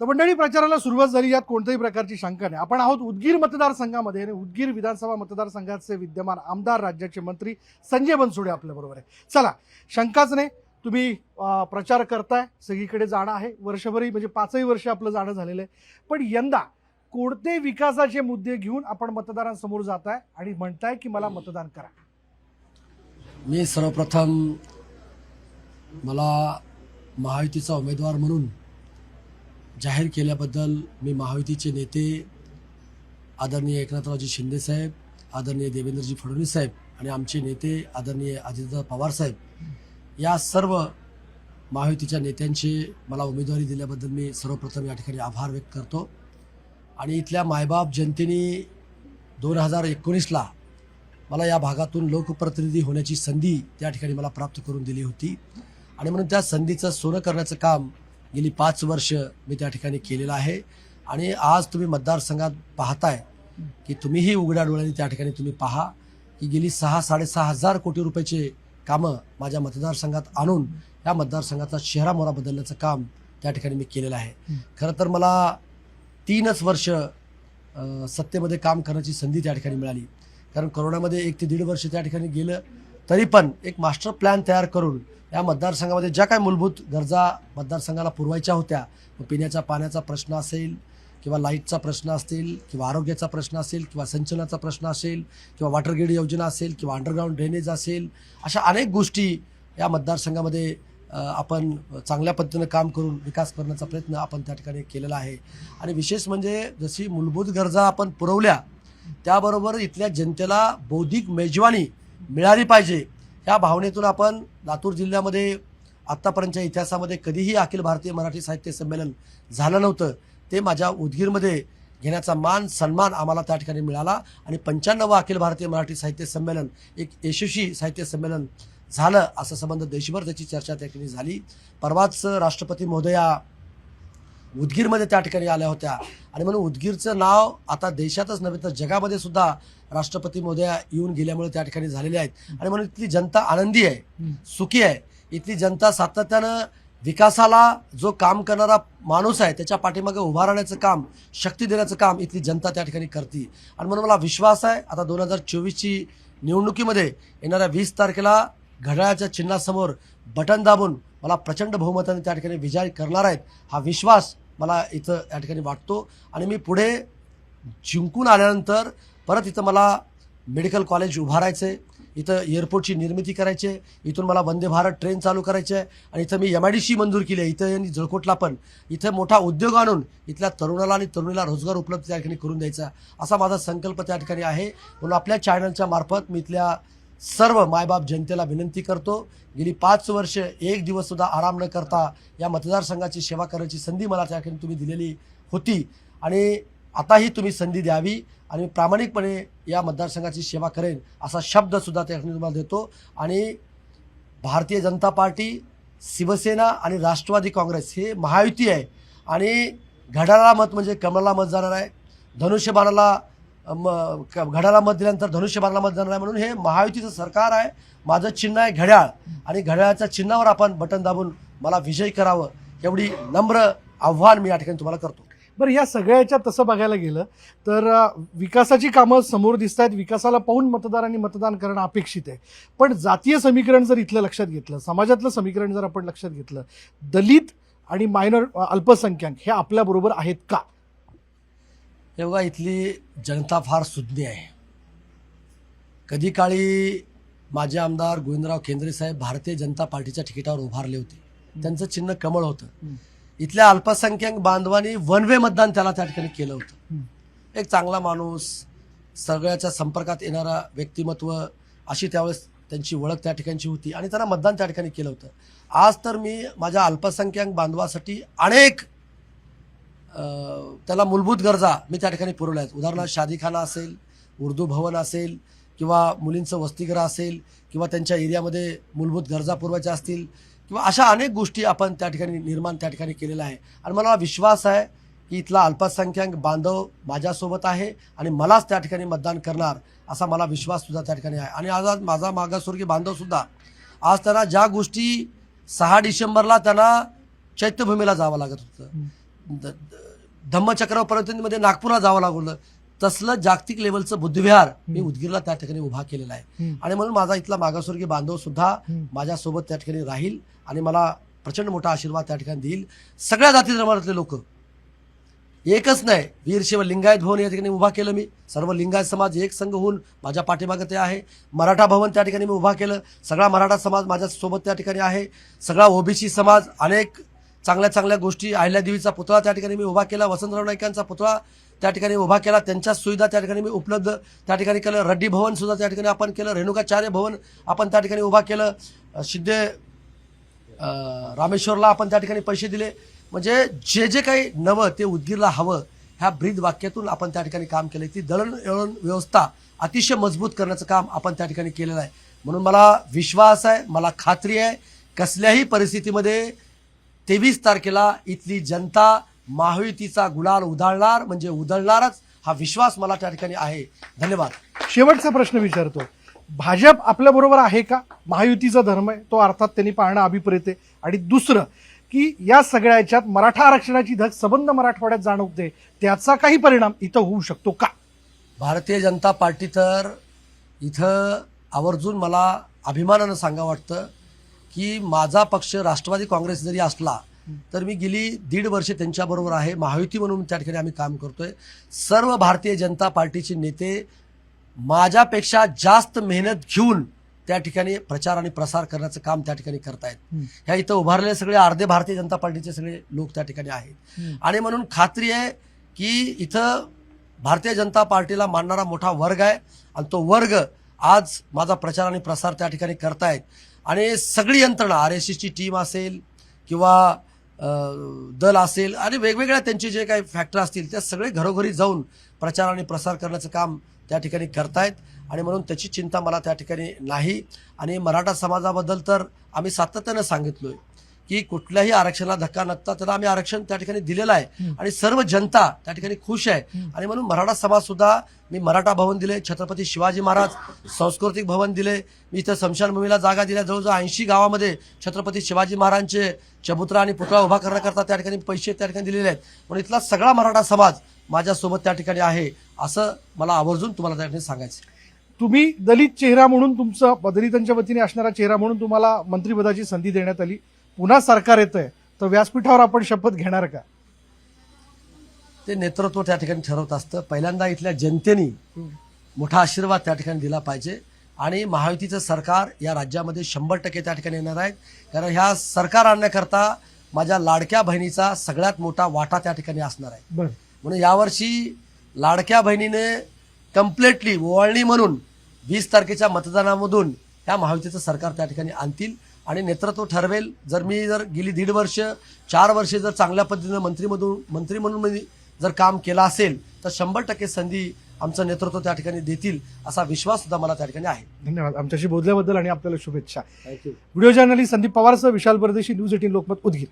तर मंडळी, प्रचाराला सुरुवात झाली, यात कोणत्याही प्रकारची शंका नाही. आपण आहोत उदगीर मतदारसंघामध्ये आणि उदगीर विधानसभा मतदारसंघाचे विद्यमान आमदार, राज्याचे मंत्री संजय बनसोडे आपल्या बरोबर आहे. चला, शंकाच नाही, तुम्ही प्रचार करताय, सगळीकडे जाणं आहे, वर्षभरही म्हणजे 5ही वर्ष आपलं जाणं झालेलं आहे. पण यंदा कोणते विकासाचे मुद्दे घेऊन आपण मतदारांसमोर जाताय आणि म्हणताय की मला मतदान करा? मी सर्वप्रथम मला महायुतीचा उमेदवार म्हणून जाहीर केल्याबद्दल मी महायुतीचे नेते आदरणीय एकनाथरावजी शिंदे साहेब, आदरणीय देवेंद्रजी फडणवीस साहेब आणि आमचे नेते आदरणीय अजितदादा पवार साहेब या सर्व महायुतीच्या नेत्यांचे मला उमेदवारी दिल्याबद्दल मी सर्वप्रथम या ठिकाणी आभार व्यक्त करतो. आणि इथल्या मायबाप जनतेने 2019ला मला या भागातून लोकप्रतिनिधी होण्याची संधी त्या ठिकाणी मला प्राप्त करून दिली होती आणि म्हणून त्या संधीचं सोनं करण्याचं काम गेली 5 वर्ष मी त्या ठिकाणी केलेलं आहे. आणि आज तुम्ही मतदारसंघात पाहताय की तुम्हीही उघड्या डोळ्यांनी त्या ठिकाणी तुम्ही पहा की गेली 6-6.5 हजार कोटी रुपयाचे कामं माझ्या मतदारसंघात आणून या मतदारसंघाचा चेहरा मोहरा बदलण्याचं काम त्या ठिकाणी मी केलेलं आहे. खरं तर मला 3च वर्ष सत्तेमध्ये काम करण्याची संधी त्या ठिकाणी मिळाली, कारण कोरोनामध्ये 1 ते 1.5 वर्ष त्या ठिकाणी गेलं. तरी पण एक मास्टर प्लॅन तयार करून या मतदारसंघामध्ये ज्या काही मूलभूत गरजा मतदारसंघाला पुरवायच्या होत्या, पिण्याच्या पाण्याचा प्रश्न असेल किंवा लाईटचा प्रश्न असेल किंवा आरोग्याचा प्रश्न असेल किंवा सिंचनाचा प्रश्न असेल किंवा वॉटर ग्रीड योजना असेल किंवा अंडरग्राऊंड ड्रेनेज असेल, अशा अनेक गोष्टी या मतदारसंघामध्ये आपण चांगल्या पद्धतीनं काम करून विकास करण्याचा प्रयत्न आपण त्या ठिकाणी केलेला आहे. आणि विशेष म्हणजे जशी मूलभूत गरजा आपण पुरवल्या त्याबरोबर इथल्या जनतेला बौद्धिक मेजवानी मिळाली पाहिजे, ह्या भावनेतून आपण लातूर जिल्ह्यामध्ये आत्तापर्यंतच्या इतिहासामध्ये कधीही अखिल भारतीय मराठी साहित्य संमेलन झालं नव्हतं. ते माझ्या उदगीरमध्ये घेण्याचा मान सन्मान आम्हाला त्या ठिकाणी मिळाला आणि 95वं अखिल भारतीय मराठी साहित्य संमेलन एक यशस्वी साहित्य संमेलन झालं, असं संबंध देशभर त्याची चर्चा त्या ठिकाणी झाली. परवाच राष्ट्रपती महोदया उदगीरमध्ये त्या ठिकाणी आल्या होत्या आणि म्हणून उदगीरचं नाव आता देशातच नव्हे तर जगामध्ये सुद्धा राष्ट्रपती महोदया येऊन गेल्यामुळे त्या ठिकाणी झालेले आहेत. आणि म्हणून इथली जनता आनंदी आहे, सुखी आहे. इथली जनता सातत्यानं विकासाला जो काम करणारा माणूस आहे त्याच्या पाठीमागे उभा राहण्याचं काम, शक्ती देण्याचं काम इथली जनता त्या ठिकाणी करते. आणि म्हणून मला विश्वास आहे आता 2024ची निवडणुकीमध्ये येणाऱ्या 20 तारखेला घड्याळाच्या चिन्हासमोर बटन दाबून मला प्रचंड बहुमताने त्या ठिकाणी विजय करणार आहेत, हा विश्वास मला इथं या ठिकाणी वाटतो. आणि मी पुढे जिंकून आल्यानंतर परत इथं मला मेडिकल कॉलेज उभारायचं आहे, इथं एअरपोर्टची निर्मिती करायची आहे, इथून मला वंदे भारत ट्रेन चालू करायची आहे आणि इथं मी MIDC मंजूर केली आहे. इथं यांनी जळकोटला पण इथं मोठा उद्योग आणून इथल्या तरुणाला आणि तरुणीला रोजगार उपलब्ध त्या ठिकाणी करून द्यायचा, असा माझा संकल्प त्या ठिकाणी आहे. म्हणून आपल्या चॅनलच्या मार्फत मी इथल्या सर्व मायबाप जनतेला विनंती करतो, गेली 5 वर्ष एक दिवससुद्धा आराम न करता या मतदारसंघाची सेवा करण्याची संधी मला त्या ठिकाणी तुम्ही दिलेली होती आणि आताही तुम्ही संधी द्यावी आणि प्रामाणिकपणे या मतदारसंघाची सेवा करेन असा शब्दसुद्धा त्या ठिकाणी तुम्हाला देतो. आणि भारतीय जनता पार्टी, शिवसेना आणि राष्ट्रवादी काँग्रेस हे महायुती आहे आणि घड्याळाला मत म्हणजे कमळाला मत जाणार आहे, धनुष्यबाणाला घड्याळाला मत दिल्यानंतर धनुष्यबाणाला मत जाणार आहे. म्हणून हे महायुतीचं सरकार आहे, माझं चिन्ह आहे घड्याळ आणि घड्याळाच्या चिन्हावर आपण बटन दाबून मला विजयी करावं, एवढी नम्र आव्हान मी या ठिकाणी तुम्हाला करतो. बरं, या सगळ्याच्या तसं बघायला गेलं तर विकासाची कामं समोर दिसत आहेत, विकासाला पाहून मतदारांनी मतदान करणं अपेक्षित आहे. पण जातीय समीकरण जर इथलं लक्षात घेतलं, समाजातलं समीकरण जर आपण लक्षात घेतलं, दलित आणि मायनॉर अल्पसंख्याक हे आपल्याबरोबर आहेत का? तेव्हा इथली जनता फार सुज्ञ आहे. कधी काळी माझे आमदार गोविंदराव केंद्रे साहेब भारतीय जनता पार्टीच्या तिकिटावर उभारले होते, त्यांचं चिन्ह कमळ होतं. इथल्या अल्पसंख्याक बांधवांनी वन वे मतदान त्याला त्या ठिकाणी केलं होतं. एक चांगला माणूस, सगळ्याच्या संपर्कात येणारा व्यक्तिमत्व, अशी त्यावेळेस त्यांची ओळख त्या ठिकाणची होती आणि त्यांना मतदान त्या ठिकाणी केलं होतं. आज तर मी माझ्या अल्पसंख्याक बांधवासाठी अनेक त्याला मूलभूत गरजा मी त्या ठिकाणी पुरवल्या आहेत. उदाहरणार्थ शादीखाना असेल, उर्दू भवन असेल किंवा मुलींचं वसतिगृह असेल किंवा त्यांच्या एरियामध्ये मूलभूत गरजा पुरवायच्या असतील किंवा अशा अनेक गोष्टी आपण त्या ठिकाणी निर्माण त्या ठिकाणी केलेला आहे. आणि मला विश्वास आहे की इथला अल्पसंख्याक बांधव माझ्यासोबत आहे आणि मलाच त्या ठिकाणी मतदान करणार असा मला विश्वाससुद्धा त्या ठिकाणी आहे. आणि आज माझा मागासवर्गीय बांधवसुद्धा आज त्यांना ज्या गोष्टी 6 डिसेंबरला त्यांना चैत्यभूमीला जावं लागत होतं, धम्मचक्र परिवर्तनमध्ये नागपूरला जावं लागलं, तसलं जागतिक लेवलचं बुद्धविहार मी उदगीरला त्या ठिकाणी उभा केलेला आहे. आणि म्हणून माझा इथला मागासवर्गीय बांधव सुद्धा माझ्यासोबत त्या ठिकाणी राहील आणि मला प्रचंड मोठा आशीर्वाद त्या ठिकाणी देईल. सगळ्या जाती धर्मातले लोक, एकच नाही, वीरशैव लिंगायत भवन या ठिकाणी उभा केलं मी. सर्व लिंगायत समाज एक संघ होऊन माझ्या पाठीमागे ते आहे. मराठा भवन त्या ठिकाणी मी उभा केलं, सगळा मराठा समाज माझ्यासोबत त्या ठिकाणी आहे. सगळा ओबीसी समाज, अनेक चांगल्या चांगल्या गोष्टी, अहिल्यादेवीचा पुतळा त्या ठिकाणी मी उभा केला, वसंतराव नाईकांचा पुतळा त्या ठिकाणी उभा केला, त्यांच्या सुविधा त्या ठिकाणी मी उपलब्ध त्या ठिकाणी केलं. रेड्डी भवन सुद्धा त्या ठिकाणी आपण केलं, रेणुकाचार्य भवन आपण त्या ठिकाणी उभा केलं, सिद्धे रामेश्वरला आपण त्या ठिकाणी पैसे दिले. म्हणजे जे जे काही नवं ते उदगीरला हवं, ह्या ब्रीद वाक्यातून आपण त्या ठिकाणी काम केलं. ती दळणवळण व्यवस्था अतिशय मजबूत करण्याचं काम आपण त्या ठिकाणी केलेलं आहे. म्हणून मला विश्वास आहे, मला खात्री आहे, कसल्याही परिस्थितीमध्ये 23 तारखेला इथली जनता महायुतीचा गुलाल उधळणार म्हणजे उधळणारच, हा विश्वास मला त्या ठिकाणी आहे. धन्यवाद. शेवटचा प्रश्न विचारतो, भाजप आपल्या बरोबर आहे का? महायुतीचा धर्म आहे तो अर्थात त्यांनी पाहणं अभिप्रेत आहे. आणि दुसरं की या सगळ्या याच्यात मराठा आरक्षणाची धग सबंध मराठवाड्यात जाणवते, त्याचा काही परिणाम इथं होऊ शकतो का? भारतीय जनता पार्टी तर इथं आवर्जून मला अभिमानानं सांगावं वाटतं की माझा पक्ष राष्ट्रवादी काँग्रेस जरी असला तर मी गेली 1.5 वर्ष त्यांच्याबरोबर आहे. महायुती म्हणून त्या ठिकाणी आम्ही काम करतोय. सर्व भारतीय जनता पार्टीचे नेते माझ्यापेक्षा जास्त मेहनत घेऊन त्या ठिकाणी प्रचार आणि प्रसार करण्याचं काम त्या ठिकाणी करतायत. ह्या इथं उभारलेले सगळे अर्धे भारतीय जनता पार्टीचे सगळे लोक त्या ठिकाणी आहेत. आणि म्हणून खात्री आहे की इथं भारतीय जनता पार्टीला मानणारा मोठा वर्ग आहे आणि तो वर्ग आज माझा प्रचार आणि प्रसार त्या ठिकाणी करतायत. आणि सगळी यंत्रणा, RSSची टीम असेल किंवा दल असेल आणि वेगवेगळ्या त्यांचे जे काही फॅक्टर असतील त्या सगळे घरोघरी जाऊन प्रचार आणि प्रसार करण्याचं काम त्या ठिकाणी करतायत. आणि म्हणून त्याची चिंता मला त्या ठिकाणी नाही. आणि मराठा समाजाबद्दल तर आम्ही सातत्यानं सांगितलोय की कुठल्याही आरक्षणाला धक्का नसता त्याला आम्ही आरक्षण त्या ठिकाणी दिलेलं आहे आणि सर्व जनता त्या ठिकाणी खुश आहे. आणि म्हणून मराठा समाज सुद्धा, मी मराठा भवन दिले, छत्रपती शिवाजी महाराज सांस्कृतिक भवन दिले, मी इथं स्मशानभूमीला जागा दिल्या. जवळजवळ 80 गावामध्ये छत्रपती शिवाजी महाराजांचे चबुतरा आणि पुतळा उभा करण्याकरता त्या ठिकाणी पैसे त्या ठिकाणी दिलेले आहेत. म्हणून इथला सगळा मराठा समाज माझ्यासोबत त्या ठिकाणी आहे, असं मला आवर्जून तुम्हाला त्या ठिकाणी सांगायचं. तुम्ही दलित चेहरा म्हणून, तुमचं दलितांच्या वतीने असणारा चेहरा म्हणून तुम्हाला मंत्रिपदाची संधी देण्यात आली. पुन्हा सरकार येतंय तर व्यासपीठावर आपण शपथ घेणार का? ते नेतृत्व त्या ठिकाणी ठरवत असतं. पहिल्यांदा इथल्या जनतेने मोठा आशीर्वाद त्या ठिकाणी दिला पाहिजे. आणि महायुतीचं सरकार या राज्यामध्ये 100% त्या ठिकाणी येणार आहे. कारण ह्या सरकार आणण्याकरता माझ्या लाडक्या बहिणीचा सगळ्यात मोठा वाटा त्या ठिकाणी असणार आहे. म्हणून यावर्षी लाडक्या बहिणीने कम्प्लिटली ओवाळणी म्हणून 20 तारखेच्या मतदानामधून ह्या महायुतीचं सरकार त्या ठिकाणी आणतील आणि नेतृत्व ठरवेल. जर मी गेली 1.5 वर्ष 4 वर्षे जर चांगल्या पद्धतीनं मंत्री म्हणून जर काम केलं असेल तर 100% संधी आमचं नेतृत्व त्या ठिकाणी देतील, असा विश्वास सुद्धा मला त्या ठिकाणी आहे. धन्यवाद आमच्याशी बोलल्याबद्दल आणि आपल्याला शुभेच्छा. थँक्यू. व्हिडिओ जर्नलिस्ट संदीप पवारसह विशाल परदेशी, न्यूज 18 लोकमत, उदगीर.